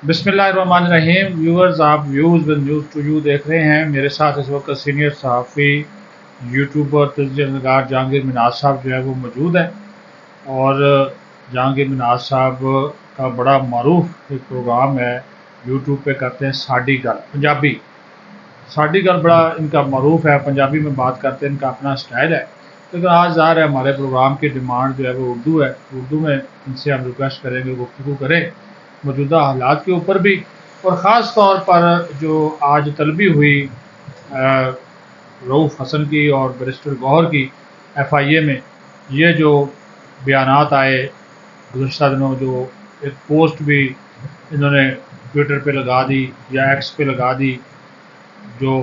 बिस्मिल्लाहिर्रहमानिर्रहीम। व्यूअर्स, आप views with news to you देख रहे हैं। मेरे साथ इस वक्त सीनियर सहाफ़ी यूट्यूबर तजज़ियातनगार जहांगीर मिनाज साहब जो है वो मौजूद हैं। और जहांगीर मिनाज साहब का बड़ा मरूफ एक प्रोग्राम है यूट्यूब पे, करते हैं साडी गल पंजाबी। साडी गल बड़ा इनका मरूफ है, पंजाबी में बात करते हैं, इनका अपना स्टाइल है। लेकिन आज ज़ाहिर है हमारे प्रोग्राम की डिमांड जो है वो उर्दू है। उर्दू में इनसे हम रिक्वेस्ट करेंगे गुफ्तगू करें मौजूदा हालात के ऊपर भी, और ख़ास तौर पर जो आज तलबी हुई रऊफ़ हसन की और बैरिस्टर गौहर की FIA में, ये जो बयानात आए गुज़श्ता दिनों, जो एक पोस्ट भी इन्होंने ट्विटर पे लगा दी या एक्स पे लगा दी, जो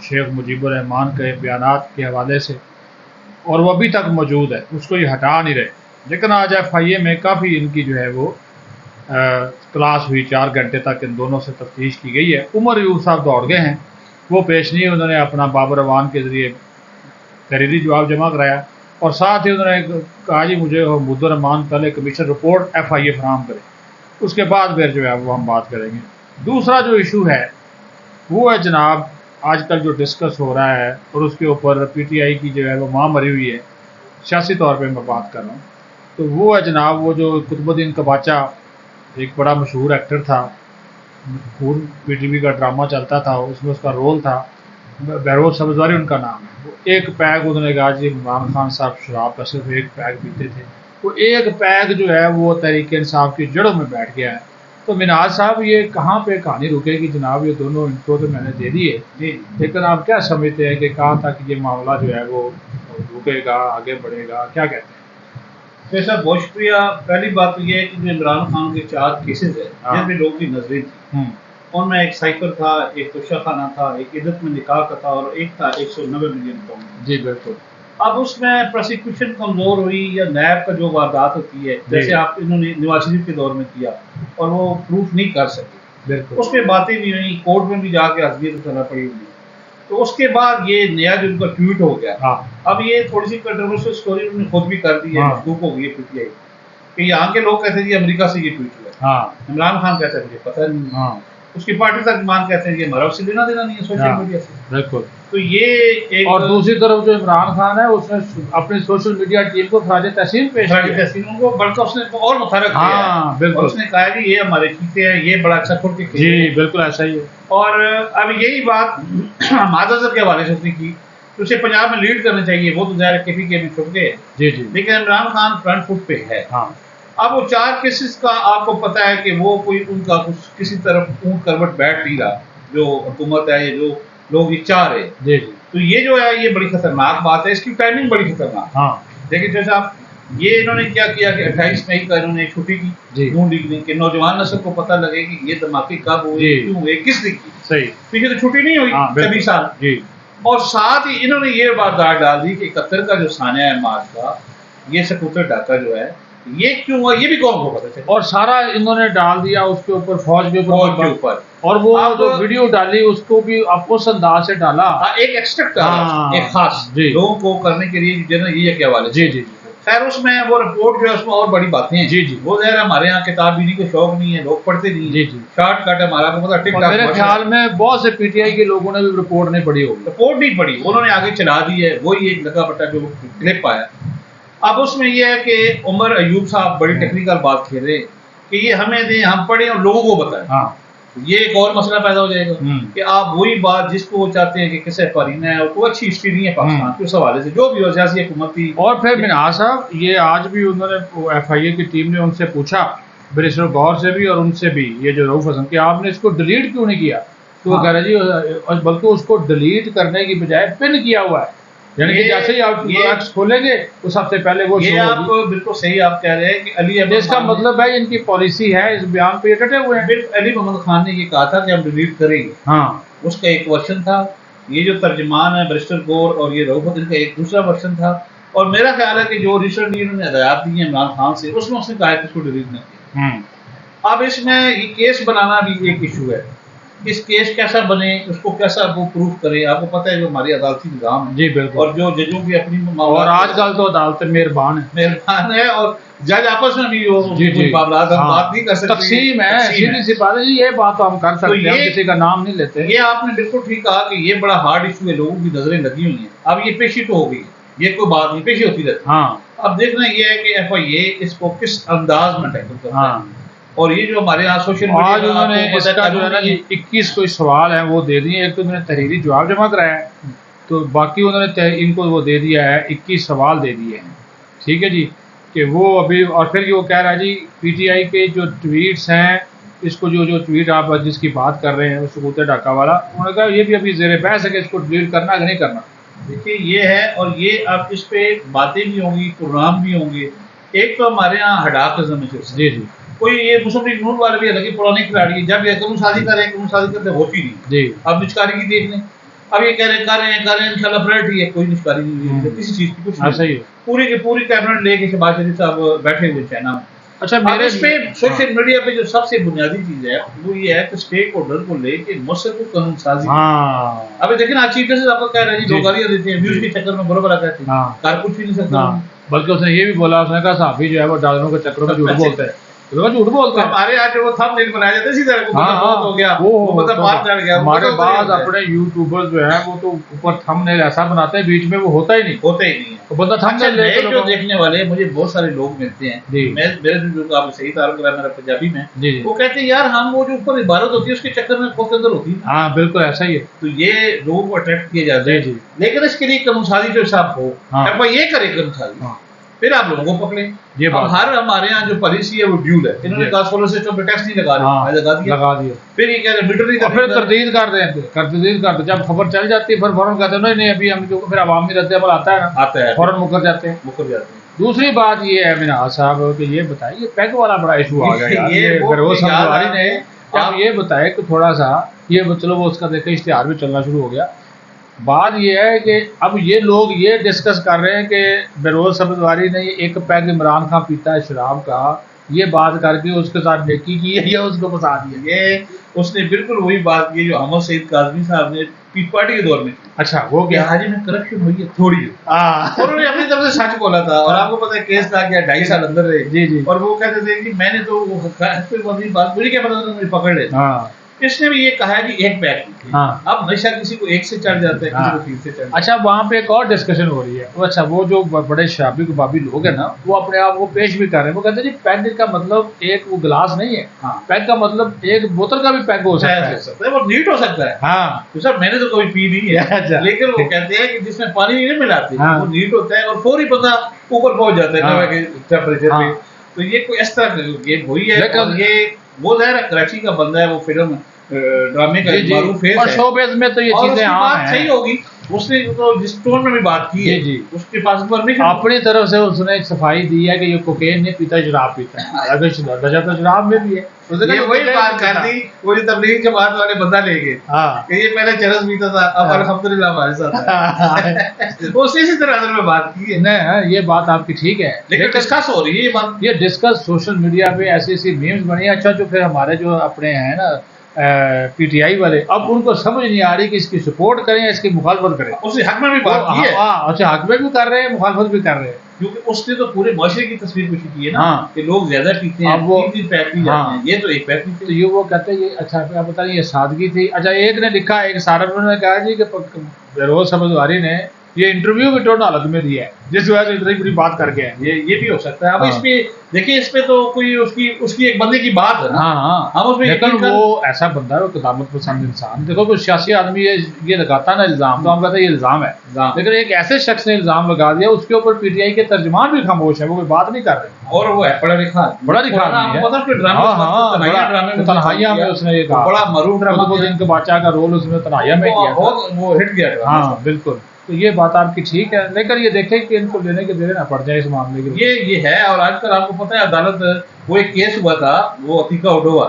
शेख मुजीबुर रहमान के बयानात के हवाले से, और वो अभी तक मौजूद है, उसको ये हटा नहीं रहे। लेकिन आज FIA में काफ़ी इनकी जो है वो क्लास हुई, 4 घंटे तक इन दोनों से तफ्तीश की गई है। उमर अयूब साहब दौड़ गए हैं, वो पेश नहीं, उन्होंने अपना बाबर अवान के ज़रिए तहरीरी जवाब जमा कराया, और साथ ही उन्होंने कहा जी मुझे मुद्दर रहमान पहले कमीशन रिपोर्ट FIA फराहम करे, उसके बाद फिर जो है वो हम बात करेंगे। दूसरा जो इशू है वो है जनाब आजकल जो डिस्कस हो रहा है, और उसके ऊपर PTI की जो है वो माँ मरी हुई है, सियासी तौर पे मैं बात कर रहा हूँ। तो वो है जनाब वो जो कुतुबुद्दीन कबाचा, एक बड़ा मशहूर एक्टर था, खून PTV का ड्रामा चलता था, उसमें उसका रोल था, बहरोज सब्ज़वारी उनका नाम है। वो एक पैग उन्होंने कहा जी इमरान खान साहब शराब का सिर्फ एक पैग पीते थे, वो एक पैग जो है वो तहरीक इंसाफ की जड़ों में बैठ गया है। तो मिनाज साहब ये कहाँ पे कहानी रुकेगी जनाब? ये दोनों इंट्रो तो मैंने दे दिए जी, लेकिन आप क्या समझते हैं कि कहाँ तक ये मामला जो है वो रुकेगा, आगे बढ़ेगा, क्या कहते हैं? सर बहुत शुक्रिया। पहली बात तो ये है कि जो इमरान खान के 4 केसेस है जिसमें लोगों की नजरें थी, उनमें एक साइफर था, एक तोशा खाना था, एक इद्दत में निकाह का था, और एक था 190 मिलियन पाउंड। जी बिल्कुल। अब उसमें प्रोसिक्यूशन कमजोर हुई, या नैब का जो वारदात होती है, जैसे आप इन्होंने नवाज शरीफ के दौर में किया और वो प्रूफ नहीं कर सके, उसमें बातें भी हुई, कोर्ट में भी जाके हसबियत करना पड़ी हुई। तो उसके बाद ये नया जो उनका ट्वीट हो गया। अब ये थोड़ी सी कंट्रोवर्शियल स्टोरी उन्होंने खुद भी कर दी है, मशकूक हो गई है PTI कि यहाँ के लोग कहते हैं जी अमेरिका से ये ट्वीट हुआ। इमरान खान कहते हैं मुझे पता नहीं, उसकी पार्टी तक मान कहते हैं ये हमारा उससे लेना देना नहीं है सोशल मीडिया से। बिल्कुल। तो ये एक, और दूसरी तरफ जो इमरान खान है उसने अपनी सोशल मीडिया टीम को खराज तहसीन पेश किया, उनको बल्कि उसने और मुतहरक किया। बिल्कुल। उसने कहा कि ये हमारे चीते हैं, ये बड़ा अच्छा खुल के जी बिल्कुल ऐसा ही है। और अब यही बात मादर के हवाले से उसने की, तो उसे पंजाब में लीड करना चाहिए, वो तो ज़ाहिर KPK में छुप गए जी जी, लेकिन इमरान खान फ्रंट फुट पे है। अब वो 4 केसेस का आपको पता है कि वो कोई उनका कुछ किसी तरफ ऊँट करवट बैठ नहीं रहा, जो हुकूमत है, ये जो लोग ये चाह रहे जी जी। तो ये जो है ये बड़ी खतरनाक बात है, इसकी टाइमिंग बड़ी खतरनाक। देखिए जैसे आप ये इन्होंने क्या किया कि 28 मई का इन्होंने छुट्टी की ढूंढ ली कि नौजवान नस्ल को पता लगे कि ये धमाके कब हुए, क्यों हुए, किसने की। सही, पीछे तो छुट्टी नहीं हुई 24 साल जी। और साथ ही इन्होंने ये वारदात डाल दी कि 71 का जो सानिया है मार्च का, ये सकूतर डाका जो है ये क्यों हुआ, ये भी कौन को पता चला। और सारा इन्होंने डाल दिया उसके ऊपर, फौज के ऊपर, और वो जो वीडियो डाली उसको भी आपको उस अंदाज से डाला, एक एक्सट्रैक्ट डाला एक खास लोगों को करने के लिए, ये के हवाले जी जी। खैर उसमें वो रिपोर्ट जो है उसमें और बड़ी बातें हैं जी जी। वो ज़ाहिर हमारे यहाँ किताब बीनी को शौक नहीं है, लोग पढ़ते नहीं जी जी, शॉर्टकट है हमारा, को मतलब टिकटॉक। मेरे ख्याल में बहुत से PTI के लोगों ने भी रिपोर्ट नहीं पढ़ी होगी, रिपोर्ट नहीं पढ़ी, उन्होंने आगे चला दी है, वही एक लगा पट्टा जो क्लिप आया। अब उसमें यह है कि उमर अयूब साहब बड़ी टेक्निकल बात खेल रहे कि ये हमें दें, हम पढ़ें और लोगों को बताएं। ये एक और मसला पैदा हो जाएगा कि आप वही बात जिसको वो चाहते हैं कि किसे फरीना है, कोई अच्छी हिस्ट्री नहीं है पाकिस्तान की, उस हवाले से जो भी हो सियासी हुकूमती। और फिर मिनाज साहब ये आज भी उन्होंने FIA की टीम ने उनसे पूछा, बैरिस्टर गौहर से भी और उनसे भी, ये जो रऊफ हसन, कि आपने इसको डिलीट क्यों नहीं किया? तो वो कह रहे जी बल्कि उसको डिलीट करने की बजाय पिन किया हुआ है, यानी कि जैसे ही आप एक्स खोलेंगे तो सबसे पहले वो ये आप बिल्कुल सही आप कह रहे हैं कि अली अहमद, इसका मतलब है इनकी पॉलिसी है, इस बयान पे डटे हुए हैं। अली मोहम्मद खान ने ये कहा था कि हम डिलीट करेंगे, उसका एक वर्जन था। ये जो तर्जमान है बैरिस्टर गौर और ये रऊफ हसन का एक दूसरा वर्जन था, और मेरा ख्याल है कि जो रिसेंटली इन्होंने हदायत दी है इमरान खान से, उसमें उसने कहा कि इसको डिलीट न किया। अब इसमें ये केस बनाना भी एक इशू है اس کیس کیسا بنے، اس کو کیسا وہ پروف کرے. آپ کو پتہ ہے جو ہماری عدالتی نظام ہے جی بالکل، اور جو ججوں کی اپنی اور آج کل تو عدالتیں مہربان ہیں، مہربان ہے اور جج آپس میں بھی وہ معاملات ہم بات نہیں کر سکتے. تقسیم ہے، سیدھی سی بات ہے جی، یہ بات تو ہم کر سکتے ہیں، ہم کسی کا نام نہیں لیتے. یہ آپ نے بالکل ٹھیک کہا کہ یہ بڑا ہارڈ ایشو ہے، لوگوں کی نظریں لگی ہوئی ہیں. اب یہ پیشی تو ہو گئی، یہ کوئی بات نہیں، پیشی ہوتی رہتی. ہاں اب دیکھنا یہ ہے کہ ایف آئی اے اس کو کس انداز میں ٹیکل کرتا ہے. اور یہ جو ہمارے یہاں سوشل میڈیا آج انہوں نے اس کا جو ہے نا 21 کوئی سوال ہے وہ دے دیے. ایک تو انہوں نے تحریری جواب جمع کرایا ہے، تو باقی انہوں نے ان کو وہ دے دیا ہے 21 سوال دے دیے ہیں. ٹھیک ہے جی، کہ وہ ابھی اور پھر وہ کہہ رہا ہے جی پی ٹی آئی کے جو ٹویٹس ہیں، اس کو جو ٹویٹ آپ جس کی بات کر رہے ہیں ثبوت ڈاکہ والا، انہوں نے کہا یہ بھی ابھی زیر بحث ہے کہ اس کو ڈیلیٹ کرنا کہ نہیں کرنا. دیکھیے یہ ہے، اور یہ اب اس پہ باتیں بھی ہوں گی، پروگرام بھی ہوں گے. ایک تو ہمارے یہاں ہڈاکزم ہے، جی جی کوئی یہ مسلم لیگ نون والے بھی الگ پرانی کھلاڑی ہے، جب یہ قانون سازی کرتے ہوتی نہیں. جی اب نشکاری کی دیکھ لیں، اب یہ کہہ رہے ہیں انشاءاللہ پریورٹی ہے، کوئی نشکاری نہیں ہے کسی چیز کی، کچھ نہیں. پوری کی پوری کیبنٹ لے کے شہباز شریف صاحب بیٹھے ہوئے چائنا میں. اچھا میرے اس پہ سوشل میڈیا پہ جو سب سے بنیادی چیز ہے وہ یہ ہے کہ اسٹیک ہولڈر کو لے کے مصر کو قانون سازی. ابھی دیکھیں نا چیف جسٹس آپ کو کہہ رہے ہیں جی لوگ گالیاں دیتے ہیں، ویوز کے چکر میں برابر کہتے ہیں، کار کچھ بھی نہیں سکتا. بلکہ اس نے یہ بھی بولا، اس نے کہا صحافی جو ہے وہ ڈالروں کے چکروں میں جھوٹ بولتا ہے، جھوٹ بولتا ہے. ہمارے یہاں جو وہ تھم نیل بنایا جاتا ہے اسی طرح کو ہو گیا، وہ مطلب بات چڑھ گیا. ہمارے بعض اپنے یوٹیوبر جو ہیں وہ تو اوپر تھم نیل ایسا بناتے ہیں بیچ میں وہ ہوتا ہی نہیں. بندہ تھم نیل لے کے جو دیکھنے والے مجھے بہت سارے لوگ ملتے ہیں، میرے جو آپ صحیح تعلق ہے میرا پنجابی میں، وہ کہتے ہیں یار ہم وہ جو اوپر عبارت ہوتی ہے اس کے چکر میں خوف اندر ہوتی ہے. ہاں بالکل ایسا ہی ہے. تو یہ لوگوں کو اٹریکٹ کیے جاتے ہیں، لیکن اس کے لیے قانون سازی جو حساب ہو یہ کرے قانون سازی، پھر آپ لوگوں کو پکڑیں. ہر ہمارے یہاں جو پالیسی ہے وہ ڈیول ہے. انہوں نے کہا سولر سسٹم پہ ٹیکس نہیں لگا دیا، پھر یہ کہہ رہے میٹر نہیں، پھر تردید کر دیں. جب خبر چل جاتی ہے پھر فوراً کہتے ہیں نہیں ابھی ہم جو پھر عوامی رد عمل آتا ہے فوراً مکر جاتے ہیں. دوسری بات یہ ہے منہاج صاحب کہ یہ بتائیے پیگ والا بڑا ایشو آ گیا. یہ فیروز سمجھواری نے آپ یہ بتائے کہ تھوڑا سا یہ چلو وہ اس کا دیکھیں اشتہار بھی چلنا شروع ہو گیا. بات یہ ہے کہ اب یہ لوگ یہ ڈسکس کر رہے ہیں کہ فیروز سمجھواری نے ایک پیگ عمران خان پیتا ہے شراب کا، یہ بات کر کے اس کے ساتھ نیکی کی ہے یا اس کو پسا دیا. یہ اس نے بالکل وہی بات کی جو احمد سعید کاظمی صاحب نے پیس پارٹی کے دور میں کی. اچھا وہ کیا حاجی میں کرپشن ہوئی ہے تھوڑی، انہوں نے اپنی طرف سے سچ بولا تھا. اور آپ کو پتا ہے کیس لا گیا 2.5 سال اندر رہے. جی اور وہ کہتے تھے کہ میں نے تو بات مجھے کیا پتا مجھے پکڑ لے. اس نے بھی یہ کہا کہ ایک پیک. اب نشہ کسی کو 1 سے چڑھ جاتا ہے، کسی کو 3 سے چڑھ جاتا ہے. اچھا وہاں پہ ایک اور ڈسکشن ہو رہی ہے. اچھا وہ جو بڑے شرابی کبابی لوگ ہیں نا وہ اپنے آپ کو پیش بھی کر رہے ہیں، وہ کہتے ہیں جی پیگ کا مطلب ایک وہ گلاس نہیں ہے، پیگ کا مطلب ایک بوتل کا بھی پیگ ہو سکتا ہے، وہ نیٹ ہو سکتا ہے. تو سر میں نے تو کبھی پی نہیں ہے، لیکن وہ کہتے ہیں کہ جس میں پانی نہیں ملاتے وہ نیٹ ہوتا ہے اور فوری بندہ اوپر پہنچ جاتا ہے ٹیمپریچر پہ. تو یہ کوئی اس طرح یہ وہی ہے. یہ وہ ظاہر ہے کراچی کا بندہ ہے، وہ فلم ڈرامے کا معروف ہے، اور شوبز میں تو یہ چیزیں عام ہیں. صحیح ہوگی اس نے تو جس ٹون میں بھی بات کی ہے اس کے پاس پرمیشن اپنی طرف سے اس نے ایک صفائی دی ہے کہ یہ کوکین نہیں پیتا، شراب پیتا ہے. اگر شراب میں بھی ہے یہ وہی بات کر دی وہ جو تبلیغ جماعت والے بندہ لے گئے کہ یہ پہلے چرس پیتا تھا اب الحمدللہ ہمارے ساتھ ہے. اسی طرح میں بات کی ہے. نہیں یہ بات آپ کی ٹھیک ہے، لیکن ڈسکس ہو رہی ہے یہ بات، یہ ڈسکس سوشل میڈیا پہ ایسی ایسی میمز بنی ہے. اچھا جو پھر ہمارے جو اپنے ہیں نا پی ٹی آئی والے، اب ان کو سمجھ نہیں آ رہی کہ اس کی سپورٹ کریں اس کی مخالفت کریں. اس نے حق میں بھی بات کی ہے. اچھا حق میں بھی کر رہے ہیں مخالفت بھی کر رہے ہیں، کیونکہ اس نے تو پورے معاشرے کی تصویر کشی کی ہے نا کہ لوگ زیادہ پیتے ہیں، اب وہ پیک پی جاتے ہیں، یہ تو ایک پیک پیتے. تو یہ وہ کہتے ہیں یہ اچھا آپ بتائیے یہ سادگی تھی. اچھا ایک نے لکھا، ایک سارن نے کہا جی کہ فیروز سمجھواری نے یہ انٹرویو بھی ٹون حالت میں دیا ہے جس وجہ سے اتنی بڑی بات کر کے یہ بھی ہو سکتا ہے. اب اس پہ دیکھیے اس پہ تو کوئی اس کی ایک بندے کی بات ہے نا، لیکن وہ ایسا بندہ ہے وہ قدامت پسند انسان. دیکھو کوئی سیاسی آدمی یہ لگاتا نا الزام تو ہم کہتے ہیں یہ الزام ہے، لیکن ایک ایسے شخص نے الزام لگا دیا اس کے اوپر پی ٹی آئی کے ترجمان بھی خاموش ہے، وہ کوئی بات نہیں کر رہے. اور وہ ہے پڑھا لکھا تنہائیاں میں اس نے یہ کہا بڑا معروف ان کے بادشاہ کا رول اس نے تنہائیاں میں کیا، وہ ہٹ گیا. ہاں بالکل. تو یہ بات آپ کی ٹھیک ہے، لیکن یہ دیکھیں کہ ان کو لینے کے دینے نہ پڑ جائے اس معاملے کے. یہ ہے. اور آج کل آپ کو پتہ ہے عدالت वो एक केस हुआ था, वो अतीका उडोवा,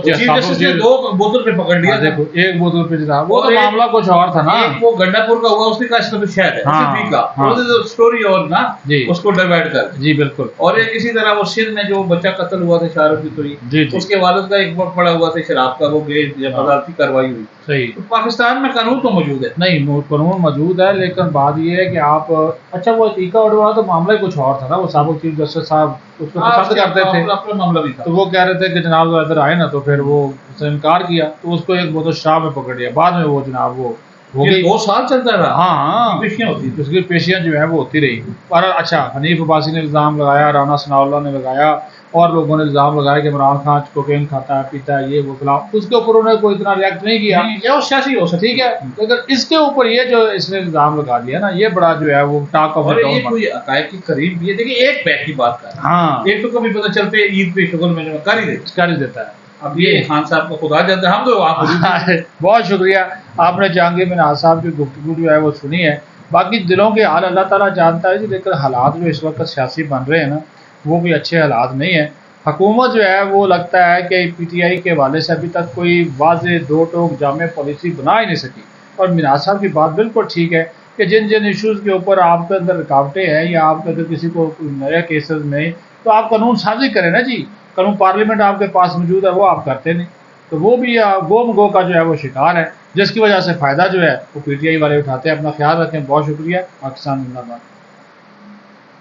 चीफ जस्टिस ने 2 बोतल पे पकड़ लिया। देखो एक बोतल पे जनाब, वो तो मामला कुछ और था ना। एक वो गंडापुर का हुआ, उसने कहा इसमें तो शायद है, उसने भी कहा वो स्टोरी और ना उसको डिवाइड कर। जी बिल्कुल। और एक इसी तरह वो सिंध में जो बच्चा कत्ल हुआ था शाहरुख की तोई, उसके वालिद का एक वक्त पड़ा हुआ था शराब का, वो गए जब अदालती कार्रवाई हुई। सही। तो पाकिस्तान में कानून तो मौजूद है। नहीं, कानून मौजूद है, लेकिन बात ये है कि आप अच्छा वो अतीका उडवा तो मामला ही कुछ और था ना। वो साबिक चीफ जस्टिस साहब उसको पसंद करते थे, अपना मामला भी था। तो वो कह रहे थे कि जनाब वो इधर आए ना, तो फिर वो उसने इनकार किया, तो उसको एक बोतल शराब में पकड़ लिया। बाद में वो जनाब वो हो गई, 2 साल चलता रहा। हाँ, पेशियां होती थी, उसकी पेशियां जो है वो होती रही। पर अच्छा, हनीफ अब्बासी ने इल्ज़ाम लगाया, राना सनाउल्लाह ने लगाया, और लोगों ने इल्ज़ाम लगाया कि इमरान खान कोकेन खाता है, पीता है, ये वो फिलहाल। उसके ऊपर उन्होंने कोई इतना रिएक्ट नहीं किया, वो सियासी हो सकती। ठीक है, लेकिन इसके ऊपर ये जो इसने इल्ज़ाम लगा दिया ना, ये बड़ा जो है वो टॉक ऑफ द टाउन। ये कोई अकायद के करीब भी है। देखिए एक बैग की बात कर, हाँ, एक तो कभी पता चलते ईद पे शुगर में कर ही देता है। अब ये खान साहब को खुदा जानता है, हम तो आप बहुत शुक्रिया, आपने जहांगीर मिनाज साहब की गुफ्तगू जो है वो सुनी है। बाकी दिलों के हाल अल्लाह ताला जानता है जी, लेकिन हालात जो इस वक्त सियासी बन रहे हैं ना, वो भी अच्छे हालात नहीं है। हुकूमत जो है वो लगता है कि PTI के हवाले से अभी तक कोई वाज़ेह 2 टोक जामे पॉलिसी बना ही नहीं सकी। और मिनाज साहब की बात बिल्कुल ठीक है कि जिन जिन इशूज़ के ऊपर आपके अंदर रुकावटें हैं, या आपके अंदर किसी को नए केसेस में, तो आप कानून साजी करें ना जी। कानून पार्लियामेंट आपके पास मौजूद है, वो आप करते नहीं, तो वो भी गोम गो का जो है वो शिकार है, जिसकी वजह से फ़ायदा जो है वो PTI वाले उठाते हैं। अपना ख्याल रखें, बहुत शुक्रिया। पाकिस्तान जिंदाबाद।